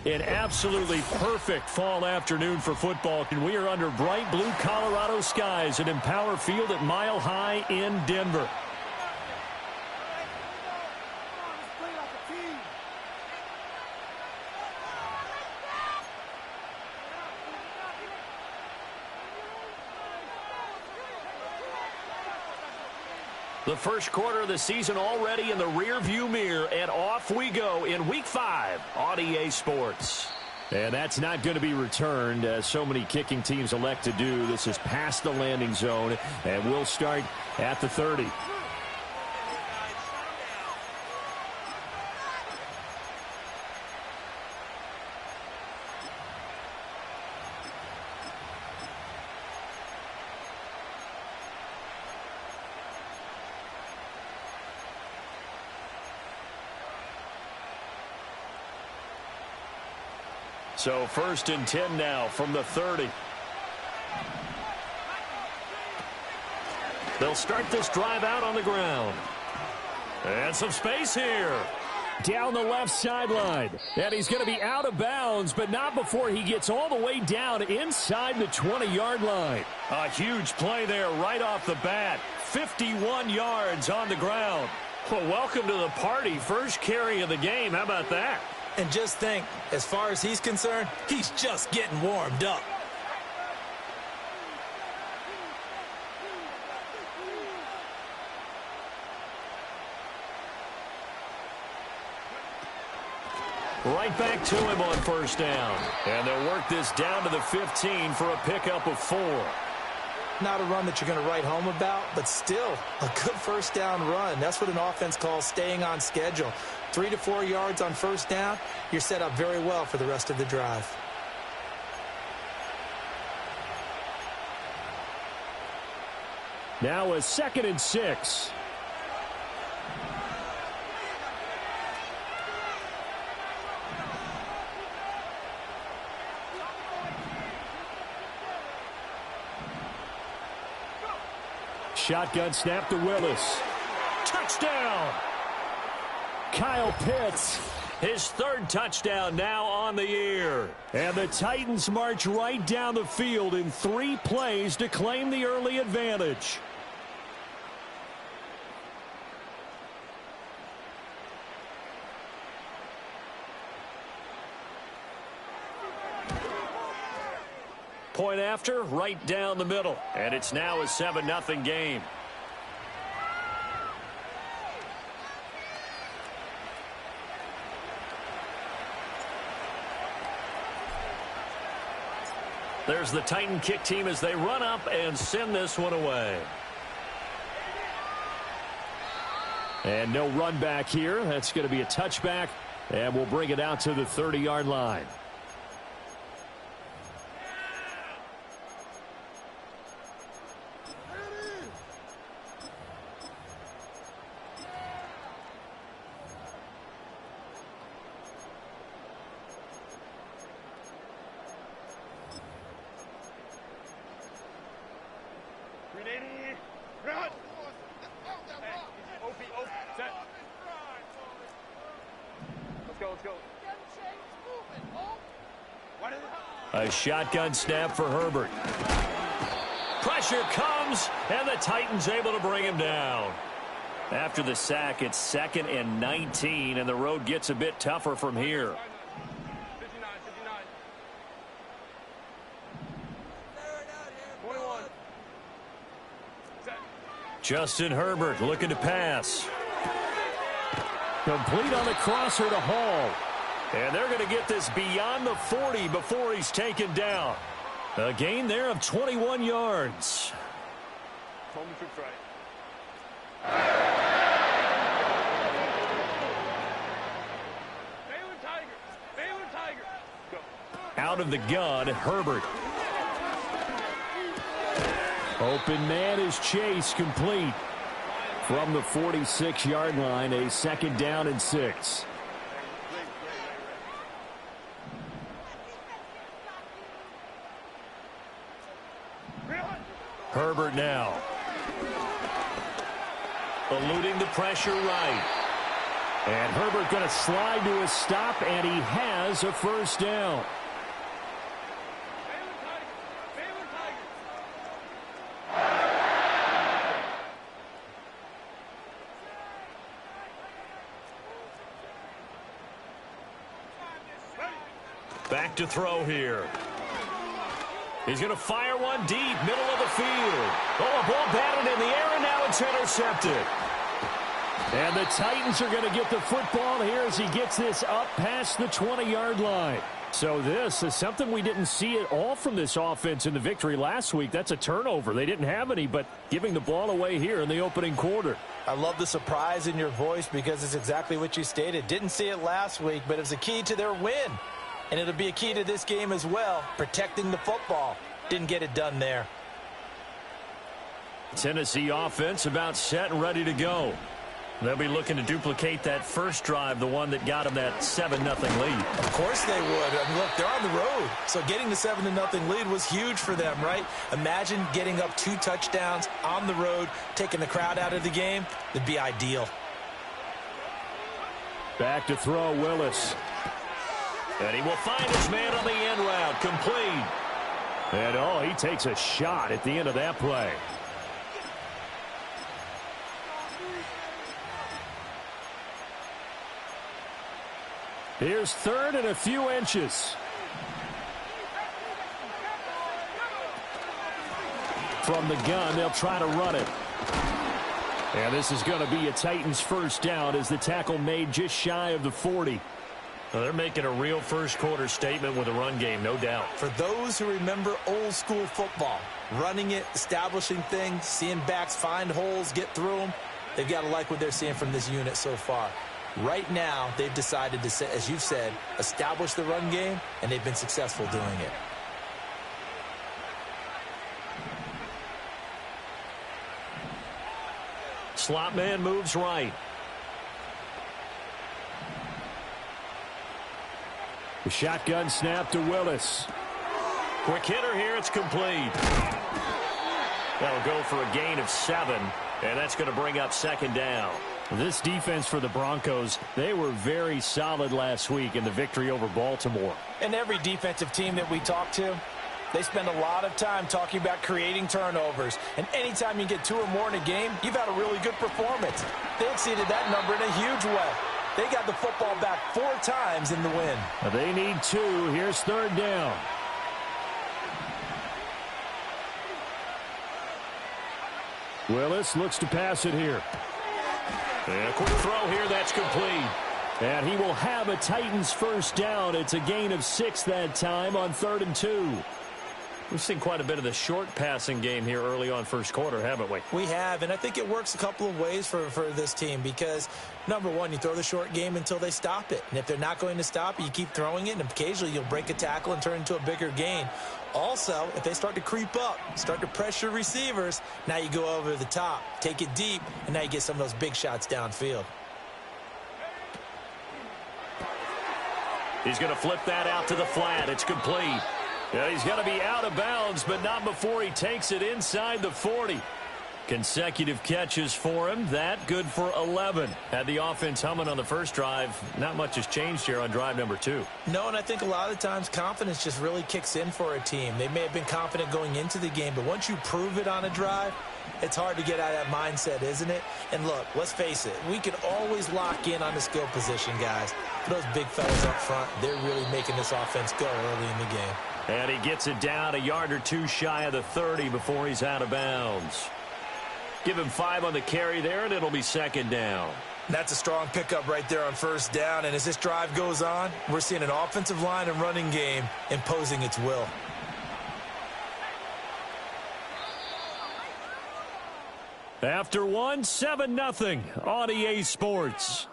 An absolutely perfect fall afternoon for football, and we are under bright blue Colorado skies at Empower Field at Mile High in Denver. The first quarter of the season already in the rearview mirror, and off we go in Week 5 on EA Sports. And that's not going to be returned, as so many kicking teams elect to do. This is past the landing zone, and we'll start at the 30. So 1st and 10 now from the 30. They'll start this drive out on the ground. And some space here. Down the left sideline. And he's going to be out of bounds, but not before he gets all the way down inside the 20-yard line. A huge play there right off the bat. 51 yards on the ground. Well, welcome to the party. First carry of the game. How about that? And just think, as far as he's concerned, he's just getting warmed up. Right back to him on 1st down. And they'll work this down to the 15 for a pickup of 4. Not a run that you're going to write home about, but still a good 1st down run. That's what an offense calls staying on schedule. 3 to 4 yards on 1st down, you're set up very well for the rest of the drive. Now a 2nd and 6. Shotgun snap to Willis. Touchdown! Kyle Pitts, his 3rd touchdown now on the year. And the Titans march right down the field in 3 plays to claim the early advantage. Point after, right down the middle. And it's now a 7-0 game. There's the Titan kick team as they run up and send this one away. And no run back here. That's going to be a touchback, and we'll bring it out to the 30-yard line. A shotgun snap for Herbert. Pressure comes, and the Titans able to bring him down. After the sack, it's 2nd and 19, and the road gets a bit tougher from here. Justin Herbert looking to pass. Complete on the crosser to Hall. And they're going to get this beyond the 40 before he's taken down. A gain there of 21 yards. Out of the gun, Herbert. Open man is Chase, complete. From the 46-yard line, a 2nd down and 6. Herbert now. Eluding the pressure right. And Herbert going to slide to a stop, and he has a first down. Back to throw here. He's going to fire one deep, middle of the field. Oh, a ball batted in the air, and now it's intercepted. And the Titans are going to get the football here as he gets this up past the 20-yard line. So this is something we didn't see at all from this offense in the victory last week. That's a turnover. They didn't have any, but giving the ball away here in the opening quarter. I love the surprise in your voice because it's exactly what you stated. Didn't see it last week, but it was a key to their win. And it'll be a key to this game as well, protecting the football. Didn't get it done there. Tennessee offense about set and ready to go. They'll be looking to duplicate that first drive, the one that got them that 7-0 lead. Of course they would. I mean, look, they're on the road. So getting the 7-0 lead was huge for them, right? Imagine getting up 2 touchdowns on the road, taking the crowd out of the game. It'd be ideal. Back to throw, Willis. And he will find his man on the end route, complete. And, oh, he takes a shot at the end of that play. Here's third and a few inches. From the gun, they'll try to run it. And this is going to be a Titans first down as the tackle made just shy of the 40. Well, they're making a real first-quarter statement with a run game, no doubt. For those who remember old-school football, running it, establishing things, seeing backs find holes, get through them, they've got to like what they're seeing from this unit so far. Right now, they've decided to, as you've said, establish the run game, and they've been successful doing it. Slot man moves right. The shotgun snap to Willis. Quick hitter here, it's complete. That'll go for a gain of 7, and that's going to bring up second down. This defense for the Broncos, they were very solid last week in the victory over Baltimore. And every defensive team that we talk to, they spend a lot of time talking about creating turnovers. And anytime you get 2 or more in a game, you've had a really good performance. They exceeded that number in a huge way. They got the football back 4 times in the win. They need 2. Here's third down. Willis looks to pass it here. And a quick throw here, that's complete. And he will have a Titans first down. It's a gain of 6 that time on 3rd and 2. We've seen quite a bit of the short passing game here early on first quarter, haven't we? We have, and I think it works a couple of ways for this team because, number one, you throw the short game until they stop it. And if they're not going to stop it, you keep throwing it, and occasionally you'll break a tackle and turn into a bigger gain. Also, if they start to creep up, start to pressure receivers, now you go over the top, take it deep, and now you get some of those big shots downfield. He's going to flip that out to the flat. It's complete. Yeah, he's going to be out of bounds, but not before he takes it inside the 40. Consecutive catches for him. That good for 11. Had the offense humming on the first drive. Not much has changed here on drive number 2. No, and I think a lot of times confidence just really kicks in for a team. They may have been confident going into the game, but once you prove it on a drive, it's hard to get out of that mindset, isn't it? And look, let's face it, we can always lock in on the skill position, guys. Those big fellas up front, they're really making this offense go early in the game. And he gets it down a yard or 2 shy of the 30 before he's out of bounds. Give him 5 on the carry there, and it'll be second down. That's a strong pickup right there on first down. And as this drive goes on, we're seeing an offensive line and running game imposing its will. After 1, 7-0 on EA Sports.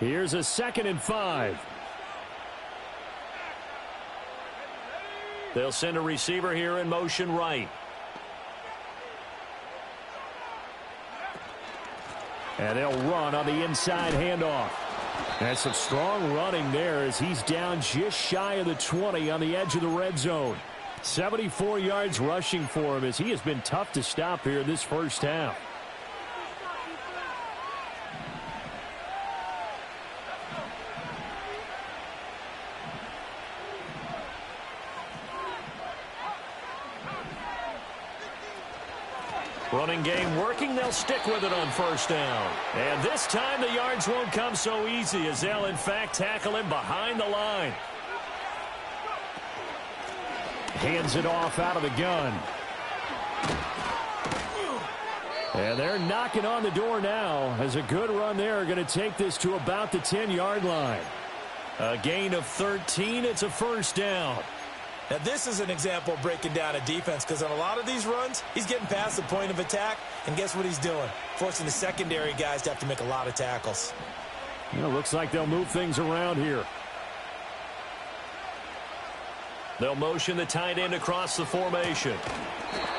Here's a 2nd and 5. They'll send a receiver here in motion right. And they'll run on the inside handoff. And some strong running there as he's down just shy of the 20 on the edge of the red zone. 74 yards rushing for him as he has been tough to stop here this first half. Running game working. They'll stick with it on first down. And this time the yards won't come so easy as they'll, in fact, tackle him behind the line. Hands it off out of the gun. And they're knocking on the door now as a good run there going to take this to about the 10-yard line. A gain of 13. It's a first down. Now, this is an example of breaking down a defense because on a lot of these runs, he's getting past the point of attack, and guess what he's doing? Forcing the secondary guys to have to make a lot of tackles. Looks like they'll move things around here. They'll motion the tight end across the formation.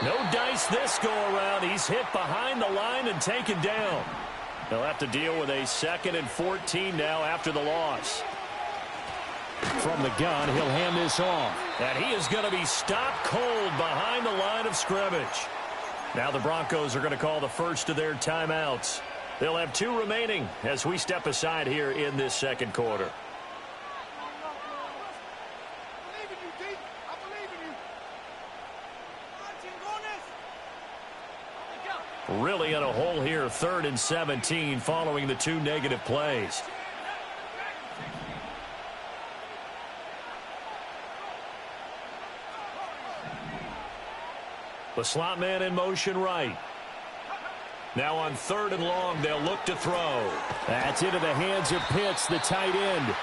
No dice this go-around. He's hit behind the line and taken down. They'll have to deal with a 2nd and 14 now after the loss. From the gun, he'll hand this off. And he is going to be stopped cold behind the line of scrimmage. Now the Broncos are going to call the first of their timeouts. They'll have 2 remaining as we step aside here in this second quarter. Really in a hole here, 3rd and 17 following the 2 negative plays. The slot man in motion right. Now on 3rd and long, they'll look to throw. That's into the hands of Pitts, the tight end.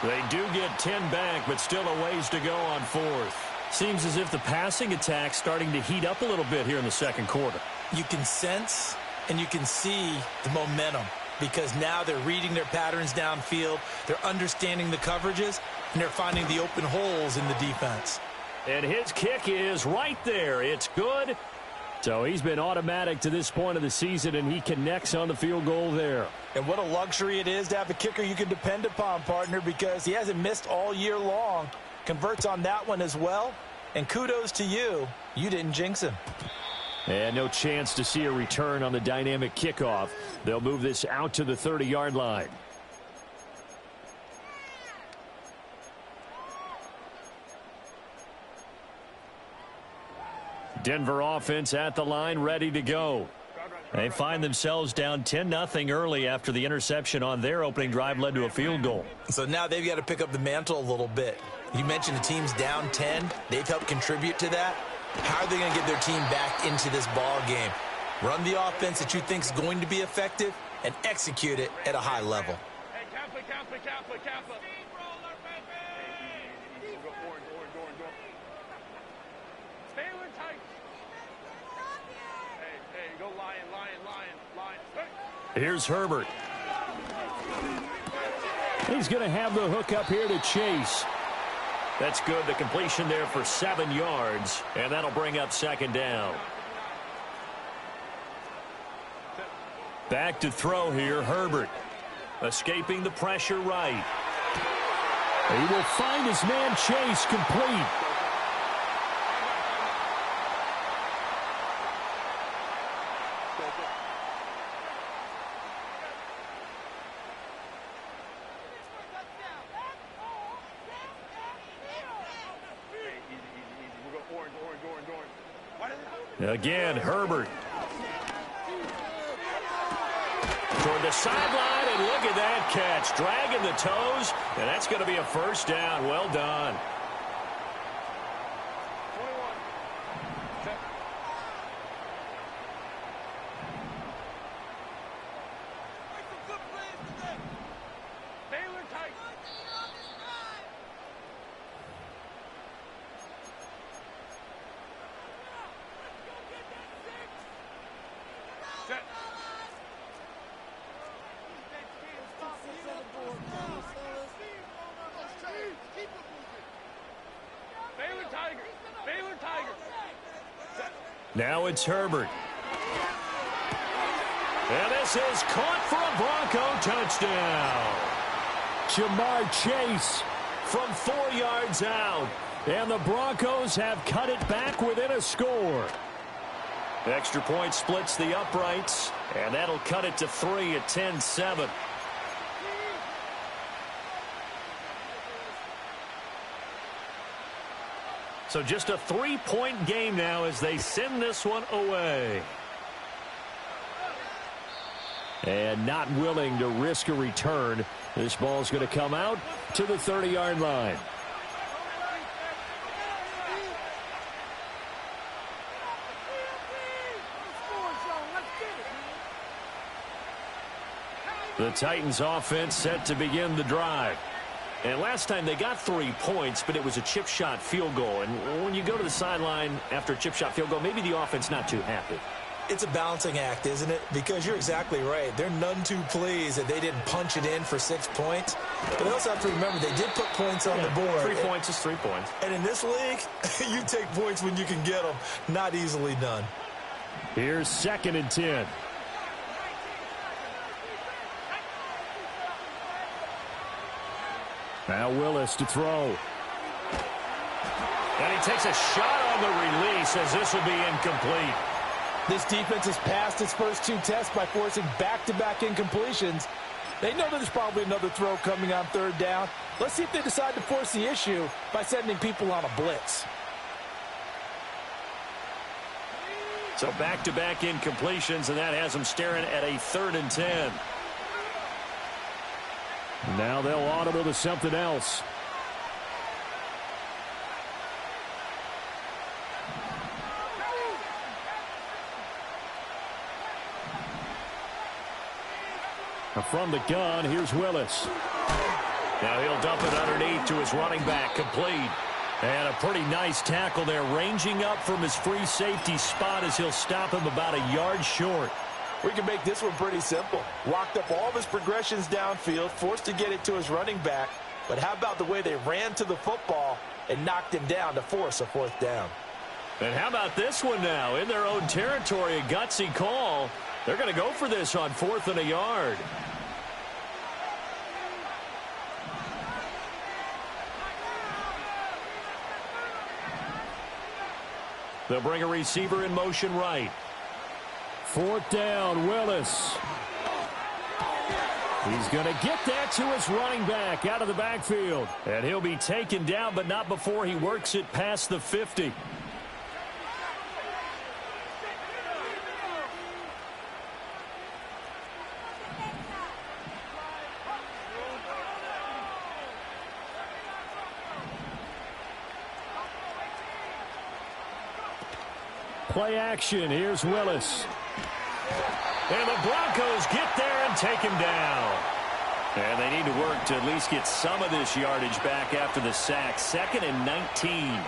They do get 10 back, but still a ways to go on 4th. Seems as if the passing attack's starting to heat up a little bit here in the second quarter. You can sense and you can see the momentum because now they're reading their patterns downfield, they're understanding the coverages, and they're finding the open holes in the defense. And his kick is right there. It's good. So he's been automatic to this point of the season, and he connects on the field goal there. And what a luxury it is to have a kicker you can depend upon, partner, because he hasn't missed all year long. Converts on that one as well. And kudos to you. You didn't jinx him. And no chance to see a return on the dynamic kickoff. They'll move this out to the 30-yard line. Denver offense at the line, ready to go. They find themselves down 10-0 early after the interception on their opening drive led to a field goal. So now they've got to pick up the mantle a little bit. You mentioned the team's down 10. They've helped contribute to that. How are they going to get their team back into this ball game? Run the offense that you think is going to be effective and execute it at a high level. Hey, Kappa. Go lion. Here's Herbert. He's going to have the hook up here to Chase. That's good. The completion there for 7 yards, and that'll bring up 2nd down. Back to throw here, Herbert. Escaping the pressure right. He will find his man Chase complete. Again, Herbert. Toward the sideline, and look at that catch. Dragging the toes, and that's going to be a first down. Well done. Now it's Herbert. And this is caught for a Bronco touchdown. Jamar Chase from 4 yards out. And the Broncos have cut it back within a score. Extra point splits the uprights, and that'll cut it to 3 at 10-7. So just a 3-point game now as they send this one away. And not willing to risk a return. This ball's going to come out to the 30-yard line. The Titans offense set to begin the drive. And last time they got 3 points, but it was a chip shot field goal. And when you go to the sideline after a chip shot field goal, maybe the offense not too happy. It's a balancing act, isn't it? Because you're exactly right. They're none too pleased that they didn't punch it in for 6 points. But they also have to remember they did put points on the board. 3 points is 3 points. And in this league, you take points when you can get them. Not easily done. Here's 2nd and 10. Now Willis to throw. And he takes a shot on the release as this will be incomplete. This defense has passed its first 2 tests by forcing back-to-back incompletions. They know that there's probably another throw coming on 3rd down. Let's see if they decide to force the issue by sending people on a blitz. So back-to-back incompletions, and that has them staring at a 3rd and 10. Now they'll audible to something else. From the gun, here's Willis. Now he'll dump it underneath to his running back, complete. And a pretty nice tackle there, ranging up from his free safety spot as he'll stop him about a yard short. We can make this one pretty simple. Walked up all of his progressions downfield, forced to get it to his running back. But how about the way they ran to the football and knocked him down to force a 4th down? And how about this one now? In their own territory, a gutsy call. They're going to go for this on 4th and a yard. They'll bring a receiver in motion right. 4th down, Willis. He's going to get that to his running back out of the backfield. And he'll be taken down, but not before he works it past the 50. Play action. Here's Willis. And the Broncos get there and take him down. And they need to work to at least get some of this yardage back after the sack. 2nd and 19.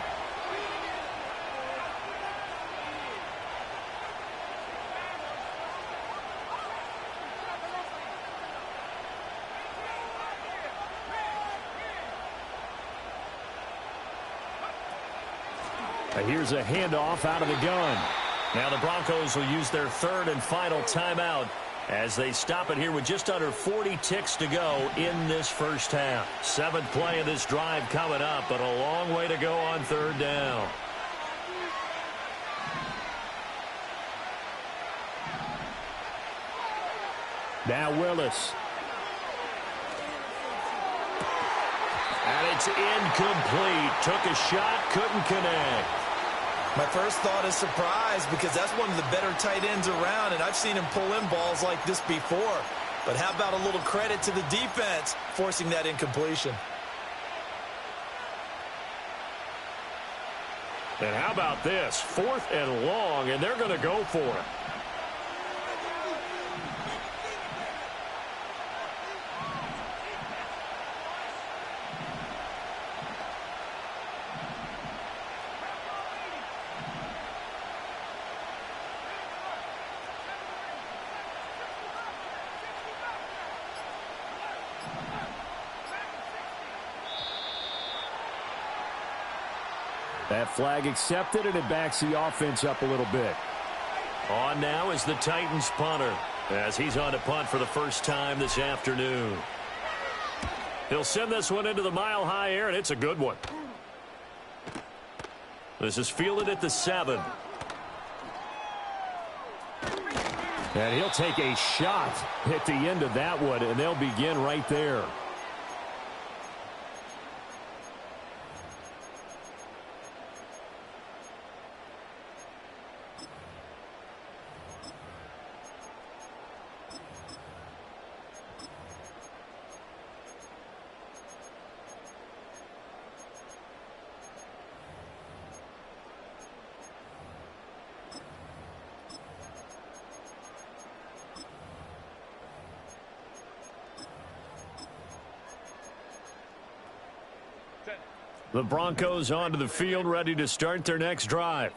Here's a handoff out of the gun. Now the Broncos will use their 3rd and final timeout as they stop it here with just under 40 ticks to go in this first half. 7th play of this drive coming up, but a long way to go on 3rd down. Now Willis. And it's incomplete. Took a shot, couldn't connect. My first thought is surprise because that's one of the better tight ends around, and I've seen him pull in balls like this before. But how about a little credit to the defense forcing that incompletion? And how about this? 4th and long, and they're going to go for it. That flag accepted, and it backs the offense up a little bit. On now is the Titans punter. as he's on to punt for the first time this afternoon. He'll send this one into the mile-high air, and it's a good one. This is fielded at the 7. And he'll take a shot at the end of that one, and they'll begin right there. The Broncos onto the field, ready to start their next drive.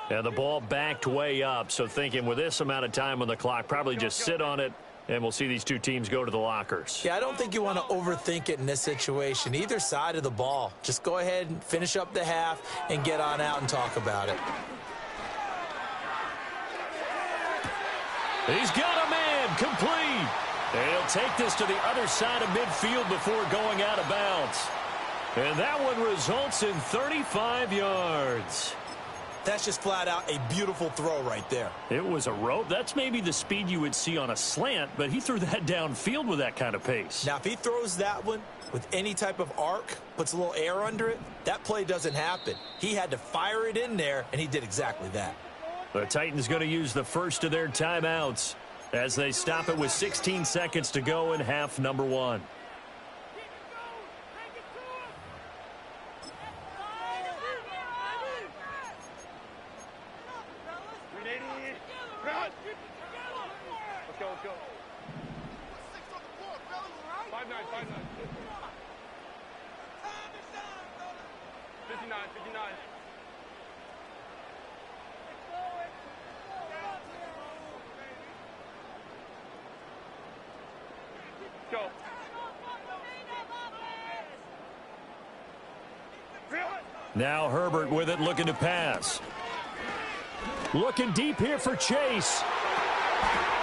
And the ball backed way up, so thinking with this amount of time on the clock, probably just sit on it, and we'll see these two teams go to the lockers. Yeah, I don't think you want to overthink it in this situation. Either side of the ball. Just go ahead and finish up the half and get on out and talk about it. He's got a man, complete. And he'll take this to the other side of midfield before going out of bounds. And that one results in 35 yards. That's just flat out a beautiful throw right there. It was a rope. That's maybe the speed you would see on a slant, but he threw that downfield with that kind of pace. Now, if he throws that one with any type of arc, puts a little air under it, that play doesn't happen. He had to fire it in there, and he did exactly that. The Titans going to use the first of their timeouts as they stop it with 16 seconds to go in half number 1. Let's go. 5-9. 59. Go. Now Herbert with it, looking to pass. Looking deep here for Chase.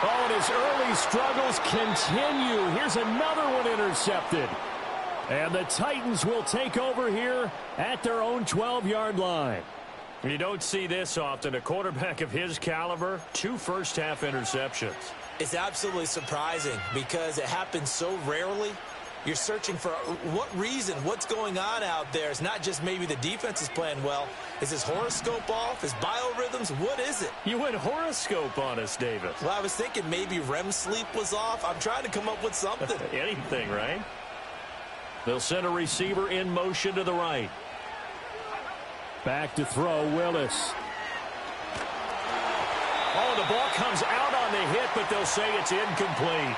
Oh, and his early struggles continue. Here's another one intercepted. And the Titans will take over here at their own 12-yard line. You don't see this often. A quarterback of his caliber, 2 first-half interceptions. It's absolutely surprising because it happens so rarely. You're searching for what reason, what's going on out there. It's not just maybe the defense is playing well. Is his horoscope off? His biorhythms? What is it? You went horoscope on us, Davis. Well, I was thinking maybe REM sleep was off. I'm trying to come up with something. Anything, right? They'll send a receiver in motion to the right. Back to throw, Willis. Oh, the ball comes out on the hit, but they'll say it's incomplete.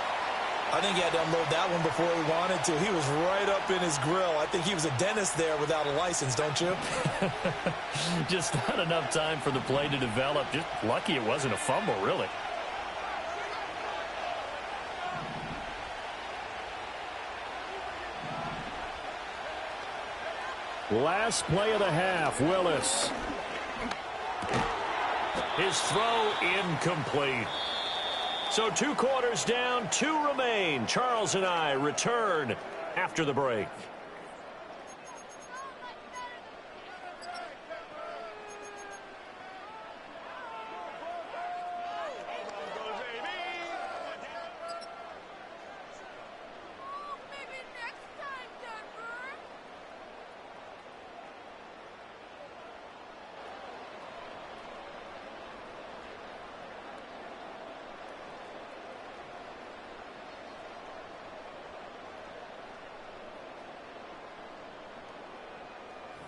I think he had to unload that one before he wanted to. He was right up in his grill. I think he was a dentist there without a license, don't you? Just not enough time for the play to develop. Just lucky it wasn't a fumble, really. Last play of the half, Willis. His throw incomplete. So 2 quarters down, 2 remain. Charles and I return after the break.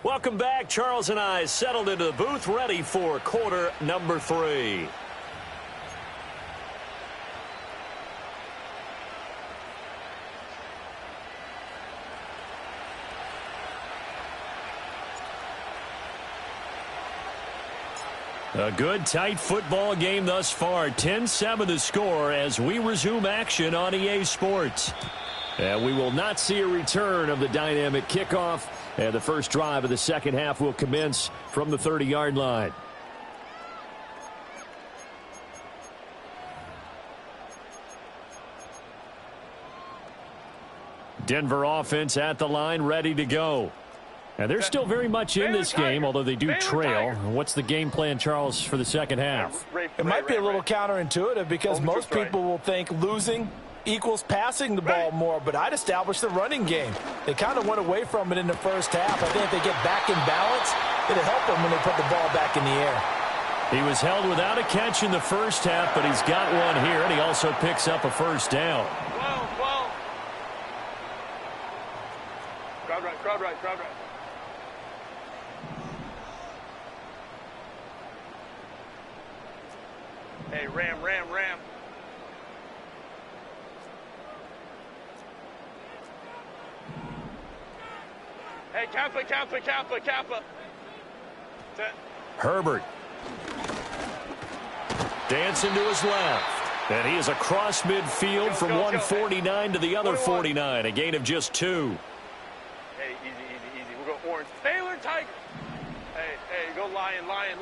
Welcome back. Charles and I settled into the booth, ready for quarter number 3. A good, tight football game thus far. 10-7 the score as we resume action on EA Sports. And we will not see a return of the dynamic kickoff. And the first drive of the second half will commence from the 30-yard line. Denver offense at the line, ready to go. And they're still very much in this game, although they do trail. What's the game plan, Charles, for the second half? It might be a little counterintuitive because most people will think losing equals passing the ball more, but I'd establish the running game. They kind of went away from it in the first half. I think if they get back in balance, it'll help them when they put the ball back in the air. He was held without a catch in the first half, but he's got one here, and he also picks up a first down. Crowd right, crowd right, crowd right. Hey, ram, ram, ram. Hey, Kappa, Kappa, Kappa, Kappa. Set. Herbert. Dancing to his left. And he is across midfield from 149 to the other 49. A gain of just 2. Hey, easy, easy, easy. We'll go orange. Baylor Tiger. Hey, hey, go lion, lion.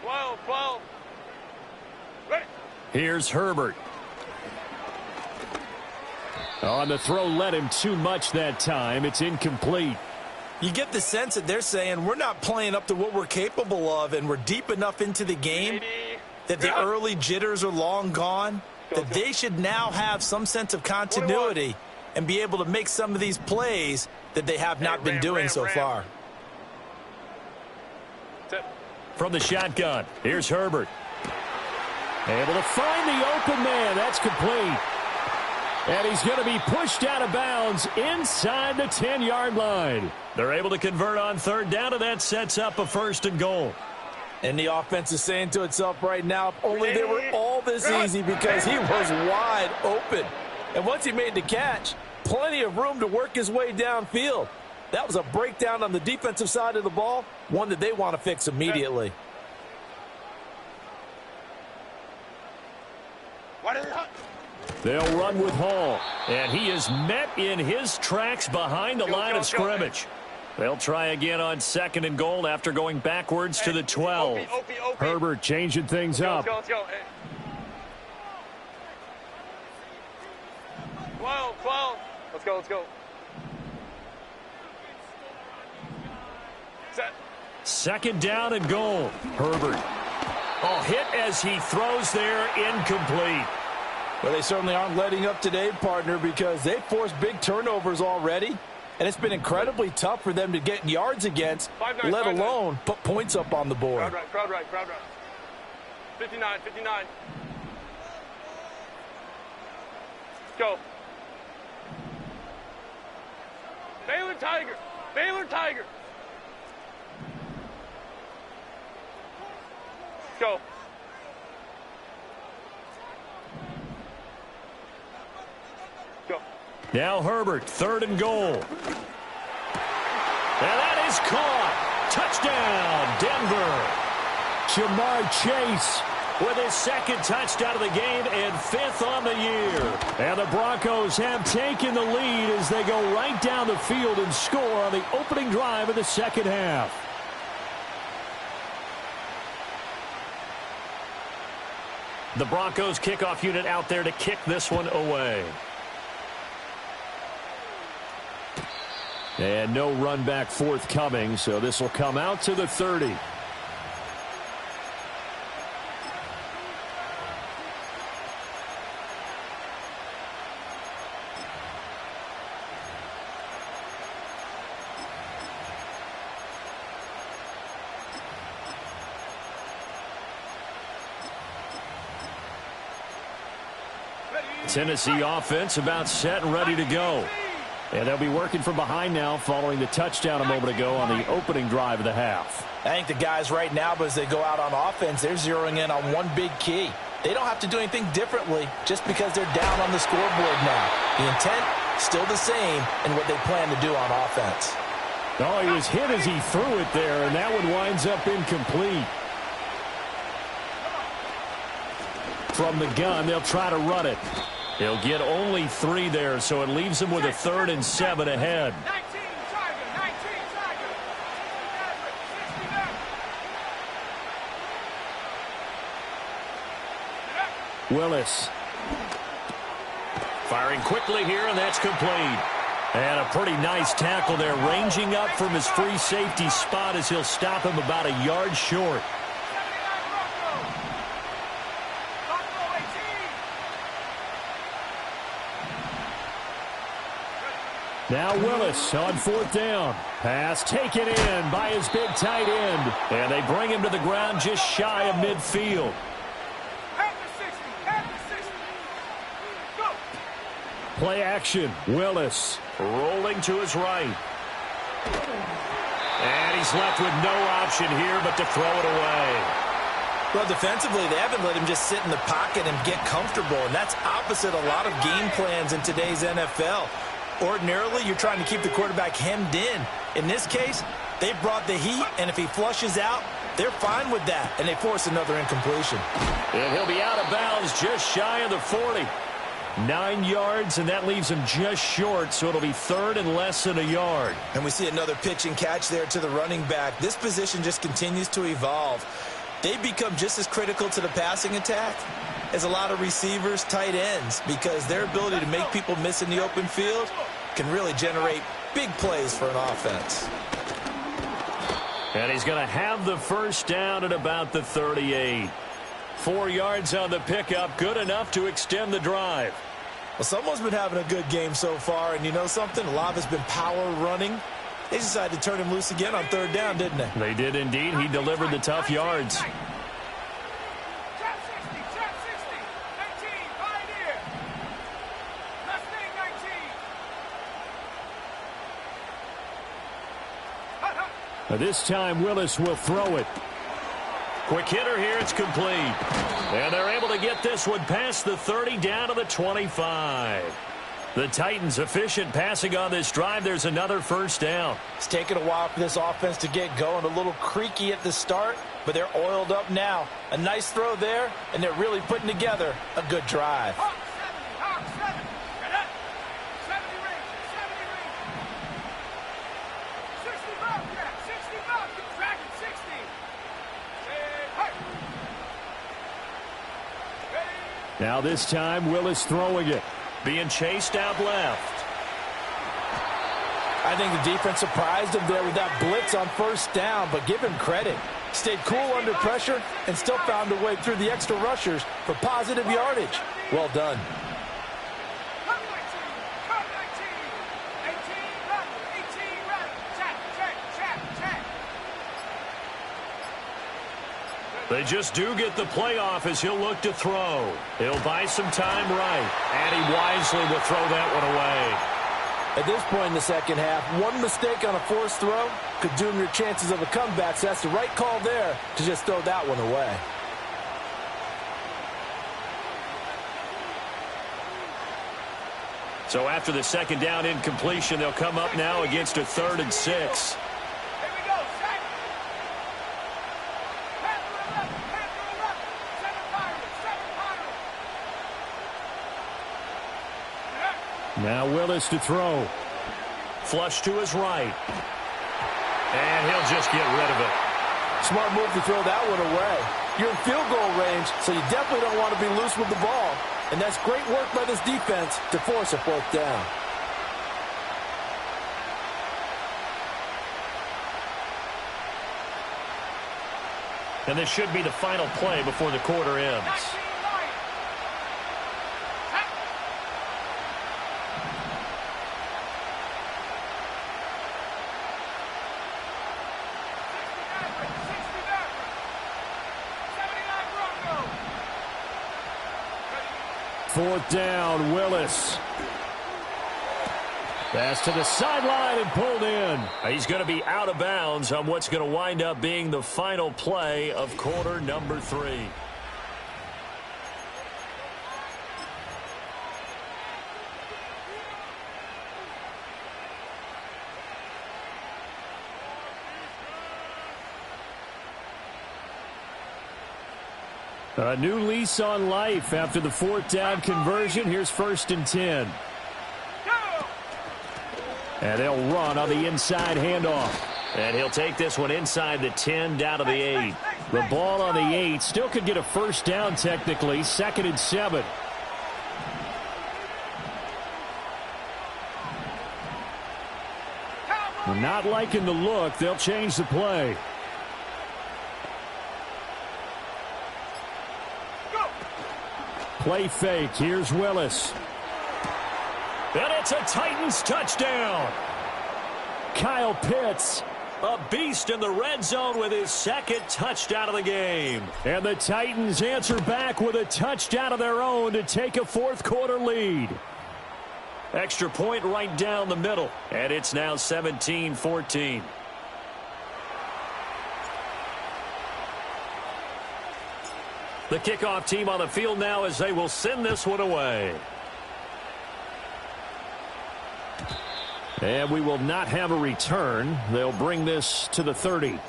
12, 12. Ready. Here's Herbert. On the throw, led him too much that time. It's incomplete. You get the sense that they're saying we're not playing up to what we're capable of, and we're deep enough into the game that the early jitters are long gone, that they should now have some sense of continuity and be able to make some of these plays that they have not been doing so far. From the shotgun, here's Herbert. Able to find the open man. That's complete. And he's going to be pushed out of bounds inside the 10-yard line. They're able to convert on third down, and that sets up a 1st and goal. And the offense is saying to itself right now, if only they were all this easy, because he was wide open. And once he made the catch, plenty of room to work his way downfield. That was a breakdown on the defensive side of the ball, one that they want to fix immediately. They'll run with Hall, and he is met in his tracks behind the line of scrimmage. They'll try again on 2nd and goal after going backwards to the 12. Herbert changing things up. Let's go. Hey. 12, 12. Let's go, let's go. Set. 2nd down and goal. Herbert. Oh, hit as he throws there, incomplete. Well, they certainly aren't letting up today, partner, because they've forced big turnovers already, and it's been incredibly tough for them to get yards against, let alone put points up on the board. Crowd right, crowd right, crowd right. 59, 59. Go. Baylor Tiger. Baylor Tiger. Go. Go. Now Herbert, 3rd and goal. And that is caught. Touchdown, Denver. Jamar Chase with his 2nd touchdown of the game and 5th on the year. And the Broncos have taken the lead as they go right down the field and score on the opening drive of the 2nd half. The Broncos kickoff unit out there to kick this one away. And no run back forthcoming, so this will come out to the 30. Tennessee offense about set and ready to go. And they'll be working from behind now following the touchdown a moment ago on the opening drive of the half. I think the guys right now, as they go out on offense, they're zeroing in on one big key. They don't have to do anything differently just because they're down on the scoreboard now. The intent, still the same in what they plan to do on offense. Oh, he was hit as he threw it there, and that one winds up incomplete. From the gun, they'll try to run it. He'll get only 3 there, so it leaves him with a 3rd and 7 ahead. Willis Firing quickly here, and that's complete. And a pretty nice tackle there, ranging up from his free safety spot as he'll stop him about a yard short. Now Willis on 4th down. Pass taken in by his big tight end. And they bring him to the ground just shy of midfield. Play action. Willis rolling to his right. And he's left with no option here but to throw it away. Well, defensively, they haven't let him just sit in the pocket and get comfortable, and that's opposite a lot of game plans in today's NFL. Ordinarily, you're trying to keep the quarterback hemmed in. In this case, they brought the heat, and if he flushes out, they're fine with that, and they force another incompletion. And he'll be out of bounds just shy of the 40. 9 yards, and that leaves him just short, so it'll be 3rd and less than a yard. And we see another pitch and catch there to the running back. This position just continues to evolve. They become just as critical to the passing attack as a lot of receivers, tight ends, because their ability to make people miss in the open field can really generate big plays for an offense. And he's going to have the first down at about the 38. 4 yards on the pickup, good enough to extend the drive. Well, someone's been having a good game so far, and you know something? A lot of it's been power running. They decided to turn him loose again on 3rd down, didn't they? They did indeed. He delivered the tough yards. This time Willis will throw it. Quick hitter here, it's complete. And they're able to get this one past the 30 down to the 25. The Titans efficient passing on this drive. There's another first down. It's taken a while for this offense to get going. A little creaky at the start, but they're oiled up now. A nice throw there, and they're really putting together a good drive. Now this time Willis throwing it. Being chased out left. I think the defense surprised him there with that blitz on 1st down, but give him credit. Stayed cool under pressure and still found a way through the extra rushers for positive yardage. Well done. They just do get the play off as he'll look to throw. He'll buy some time right, and he wisely will throw that one away. At this point in the second half, one mistake on a forced throw could doom your chances of a comeback, so that's the right call there to just throw that one away. So after the 2nd down incompletion, they'll come up now against a 3rd and 6. Now Willis to throw. Flush to his right. And he'll just get rid of it. Smart move to throw that one away. You're in field goal range, so you definitely don't want to be loose with the ball. And that's great work by this defense to force a 4th down. And this should be the final play before the quarter ends. Fourth down, Willis. Pass to the sideline and pulled in. He's going to be out of bounds on what's going to wind up being the final play of quarter number 3. A new lease on life after the 4th down conversion. Here's 1st and 10. And they'll run on the inside handoff. And he'll take this one inside the 10 down to the 8. The ball on the 8 still could get a first down technically. 2nd and 7. Not liking the look. They'll change the play. Play fake. Here's Willis. And it's a Titans touchdown. Kyle Pitts, a beast in the red zone with his second touchdown of the game. And the Titans answer back with a touchdown of their own to take a fourth-quarter lead. Extra point right down the middle, and it's now 17-14. The kickoff team on the field now as they will send this one away. And we will not have a return. They'll bring this to the 30.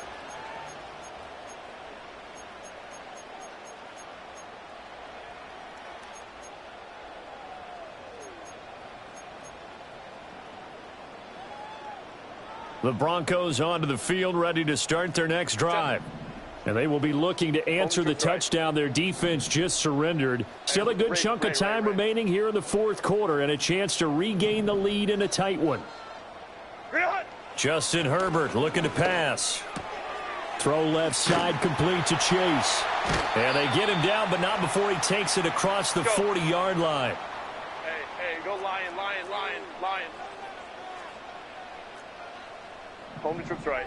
The Broncos onto the field, ready to start their next drive. And they will be looking to answer the touchdown their defense just surrendered. Still a good chunk of time remaining here in the fourth quarter and a chance to regain the lead in a tight one. Justin Herbert looking to pass. Throw left side complete to Chase. And they get him down, but not before he takes it across the 40-yard line. Hey, go Lion. Home to troops right.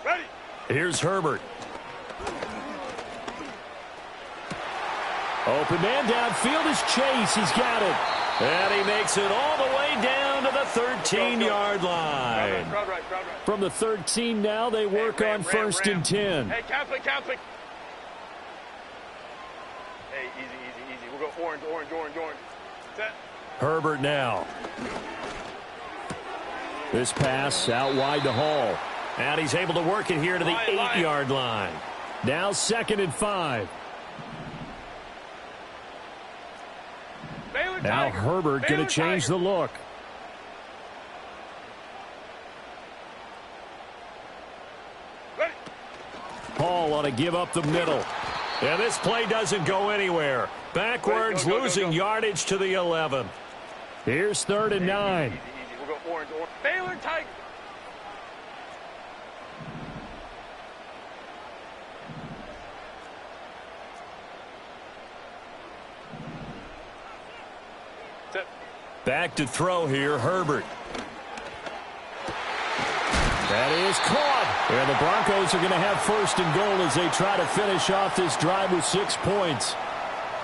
Ready. Here's Herbert. Open man downfield is Chase. He's got it. And he makes it all the way down to the 13-yard line. Crowd right. From the 13 now, they work on first and 10. Hey, Catholic. Hey, easy. We'll go orange. Set. Herbert now. This pass out wide to Hall. And he's able to work it here to the 8-yard line. Now 2nd and 5. Now Herbert going to change the look. Hall ought to give up the middle. And this play doesn't go anywhere. Backwards, losing yardage to the 11. Here's 3rd and 9. Easy. We'll go orange. Baylor Tiger. Back to throw here, Herbert. That is caught. And the Broncos are going to have 1st and goal as they try to finish off this drive with 6 points.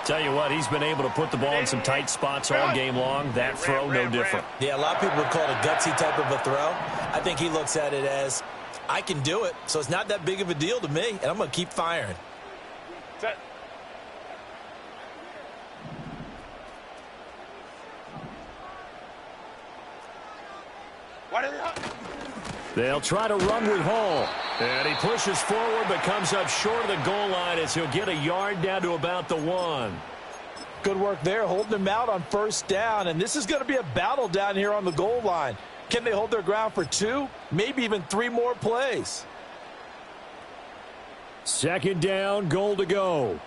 Tell you what, he's been able to put the ball in some tight spots all game long. That throw, no different. Yeah, a lot of people would call it a gutsy type of a throw. I think he looks at it as, I can do it, so it's not that big of a deal to me, and I'm going to keep firing. Set. They'll try to run with Hall. And he pushes forward but comes up short of the goal line as he'll get a yard down to about the 1. Good work there, holding them out on 1st down. And this is going to be a battle down here on the goal line. Can they hold their ground for 2, maybe even 3 more plays? 2nd down, goal to go.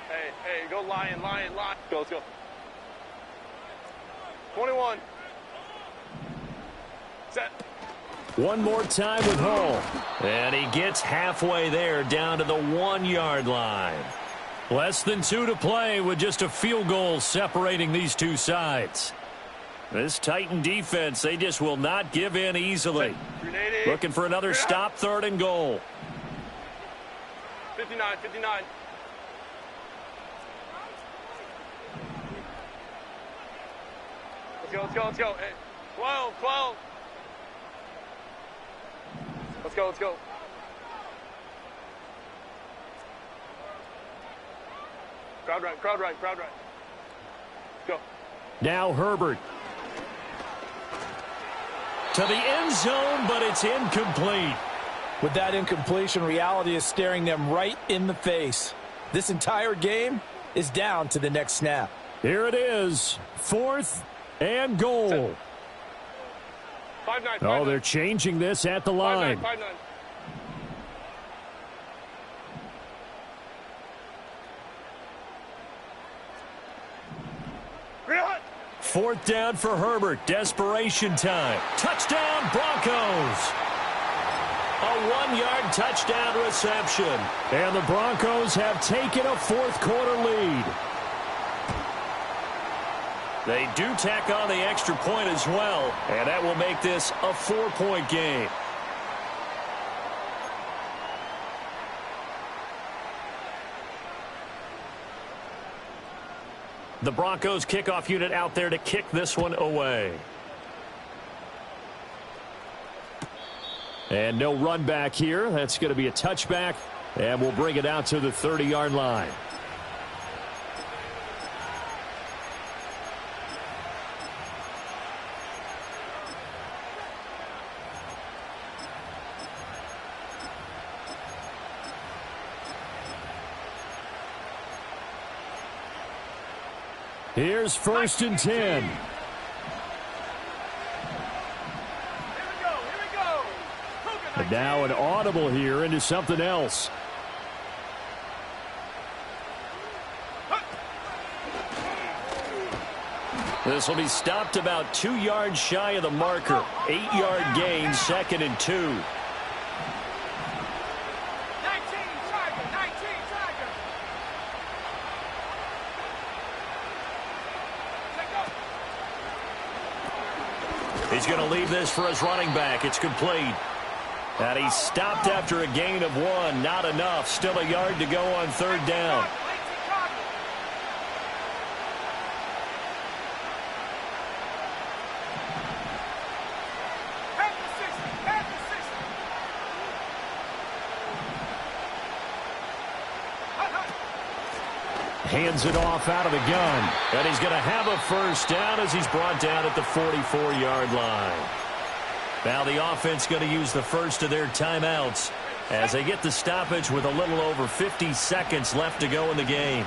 Hey, go Lion. Go, let's go. 21. Set. One more time with Hall. And he gets halfway there down to the 1-yard line. Less than 2 to play with just a field goal separating these two sides. This Titan defense, they just will not give in easily. Looking for another stop, 3rd and goal. 59. Let's go. Hey, 12. Let's go. Crowd right. Go. Now Herbert. To the end zone, but it's incomplete. With that incompletion, reality is staring them right in the face. This entire game is down to the next snap. Here it is, 4th and goal. 5-9. They're changing this at the line. 5-9. 4th down for Herbert. Desperation time. Touchdown, Broncos. A 1-yard touchdown reception. And the Broncos have taken a 4th quarter lead. They do tack on the extra point as well, and that will make this a 4-point game. The Broncos kickoff unit out there to kick this one away. And no run back here. That's going to be a touchback, and we'll bring it out to the 30-yard line. Here's 1st and 10. Here we go. And now an audible here into something else. This will be stopped about 2 yards shy of the marker. 8-yard gain, 2nd and 2. He's going to leave this for his running back. It's complete. And he's stopped after a gain of 1. Not enough. Still a yard to go on 3rd down. Hands it off out of the gun. And he's going to have a 1st down as he's brought down at the 44-yard line. Now the offense going to use the first of their timeouts as they get the stoppage with a little over 50 seconds left to go in the game.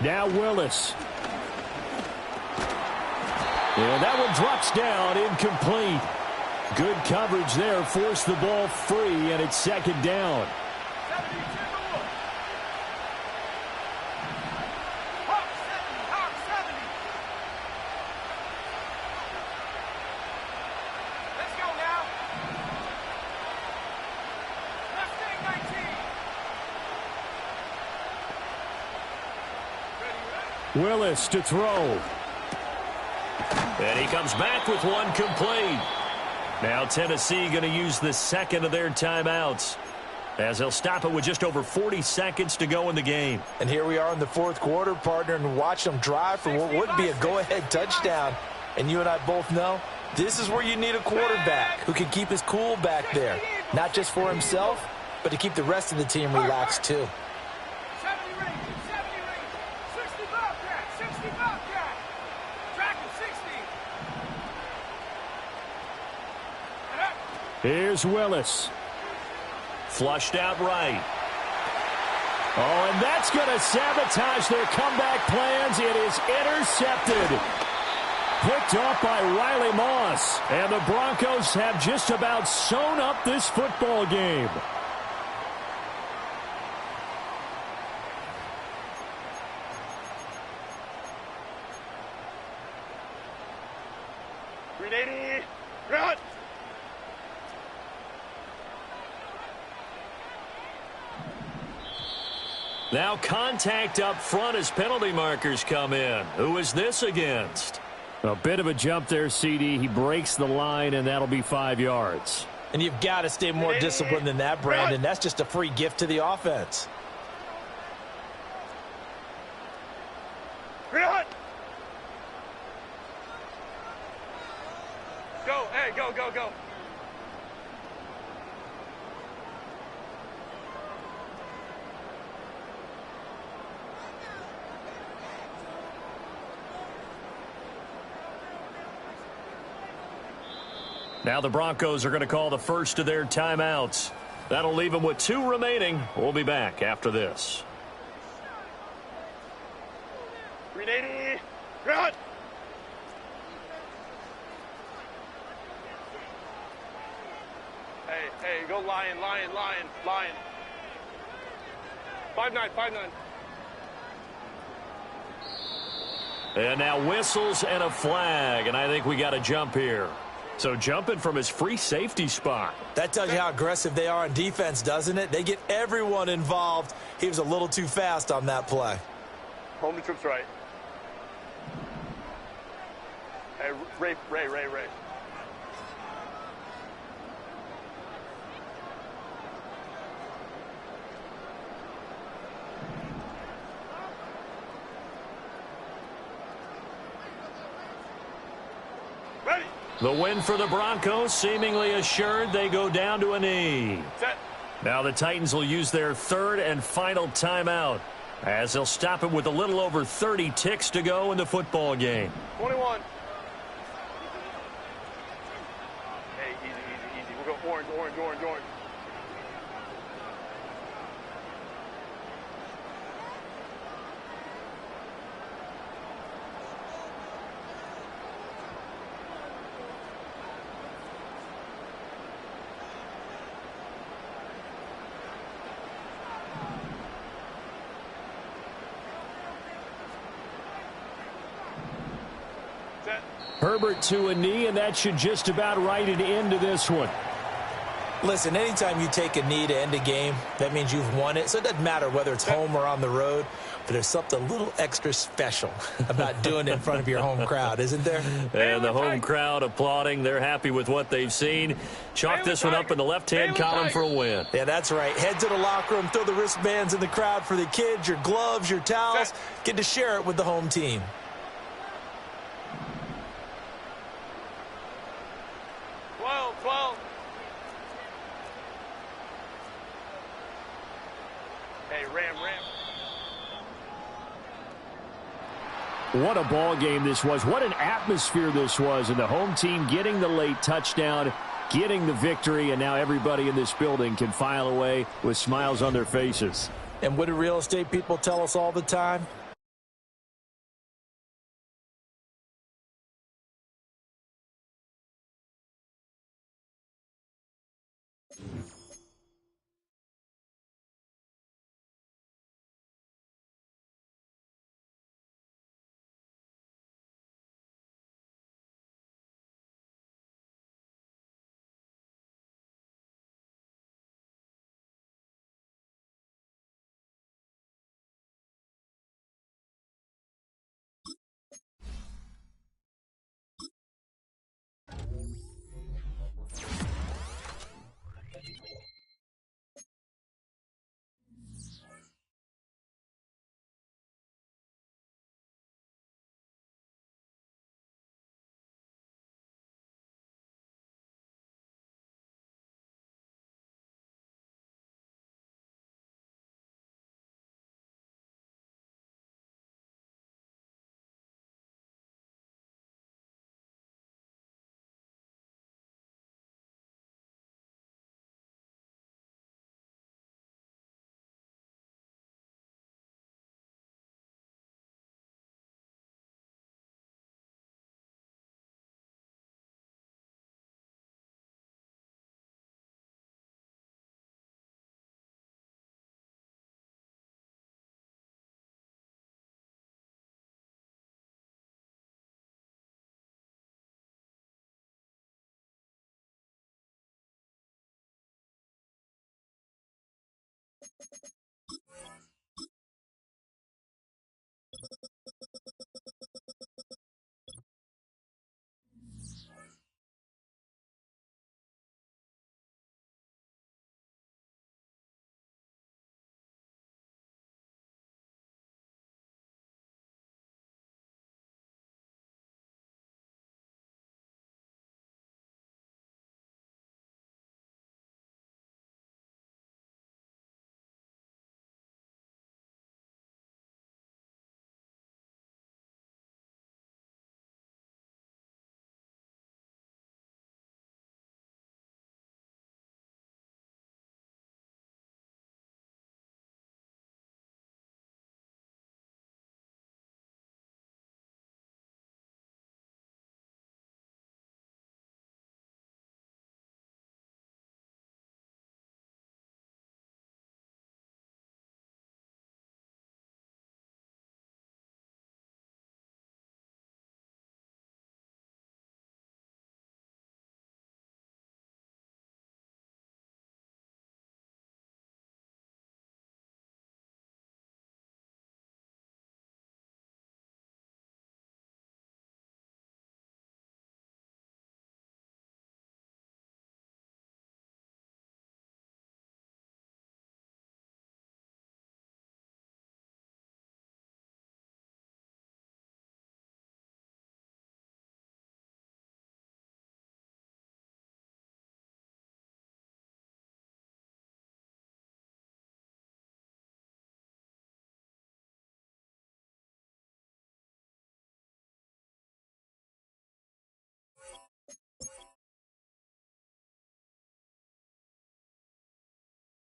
Now Willis. And that one drops down, incomplete. Good coverage there, forced the ball free, and it's 2nd down. Willis to throw. And he comes back with one complete. Now Tennessee going to use the 2nd of their timeouts as they'll stop it with just over 40 seconds to go in the game. And here we are in the 4th quarter, partner, and watch them drive for what would be a go-ahead touchdown. And you and I both know this is where you need a quarterback who can keep his cool back there. Not just for himself, but to keep the rest of the team relaxed too. Here's Willis. Flushed out right. Oh, and that's going to sabotage their comeback plans. It is intercepted. Picked off by Riley Moss. And the Broncos have just about sewn up this football game. Run! Now contact up front as penalty markers come in. Who is this against? A bit of a jump there, CD. He breaks the line, and that'll be 5 yards. And you've got to stay more disciplined than that, Brandon. That's just a free gift to the offense. Run! Go, hey, go, go, go. Now the Broncos are going to call the first of their timeouts. That'll leave them with 2 remaining. We'll be back after this. 380. Run. Hey, go lion. 5-9. And now whistles and a flag, and I think we got a jump here. So jumping from his free safety spot. That tells you how aggressive they are on defense, doesn't it? They get everyone involved. He was a little too fast on that play. Home to trips right. Hey, Ray. Ready. The win for the Broncos seemingly assured. They go down to a knee. Set. Now the Titans will use their 3rd and final timeout as they'll stop it with a little over 30 ticks to go in the football game. 21. Hey, easy. We'll go orange. Set. Herbert to a knee, and that should just about write it into this one. Listen, anytime you take a knee to end a game, that means you've won it. So it doesn't matter whether it's home or on the road, but there's something a little extra special about doing it in front of your home crowd, isn't there? And the home crowd applauding. They're happy with what they've seen. Chalk this one up in the left-hand column for a win. Yeah, that's right. Head to the locker room, throw the wristbands in the crowd for the kids, your gloves, your towels. Get to share it with the home team. 12. Hey, Ram. What a ball game this was. What an atmosphere this was. And the home team getting the late touchdown, getting the victory, and now everybody in this building can file away with smiles on their faces. And what do real estate people tell us all the time?